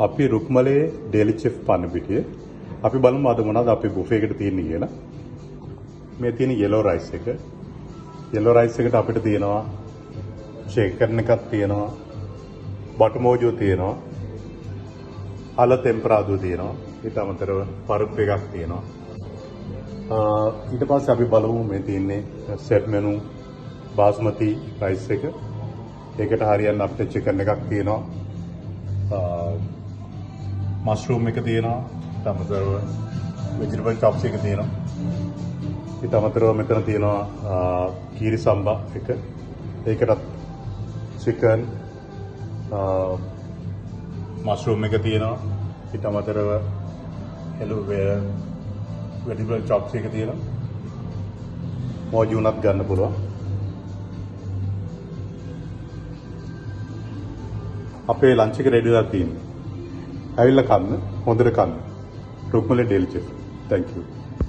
අපි රුක්මලේ daily chef පන්නපිටියේ අපි බලමු අද මොනවද අපේ බුෆේ එකට තියෙන්නේ කියලා. මේ තියෙන yellow rice එක. yellow rice එකට අපිට තියෙනවා chicken එකක් තියෙනවා. butter mojo තියෙනවා. අල temperado තියෙනවා. ඊට අමතරව පරුප් එකක් තියෙනවා. ඊට පස්සේ අපි බලමු මේ තියෙන්නේ set menu basmati rice එක. ඒකට හරියන්න අපිට chicken එකක් තියෙනවා. මස්රූම් එක තියෙනවා. ඊට අමතරව vegetable chops එක තියෙනවා. ඊට අමතරව මෙතන තියෙනවා කීරි සම්බා එක. ඒකටත් chicken මස්රූම් එක තියෙනවා. ඊට අමතරව vegetable chops එක තියෙනවා. මොජු උනත් ගන්න පුළුවන්. අපේ ලන්ච් එක රෙඩි වෙලා තියෙනවා. ඇවිල්ලා කන්න, හොඳට කන්න. රුක්මලේ ඩේලි චෙෆ්. Thank you.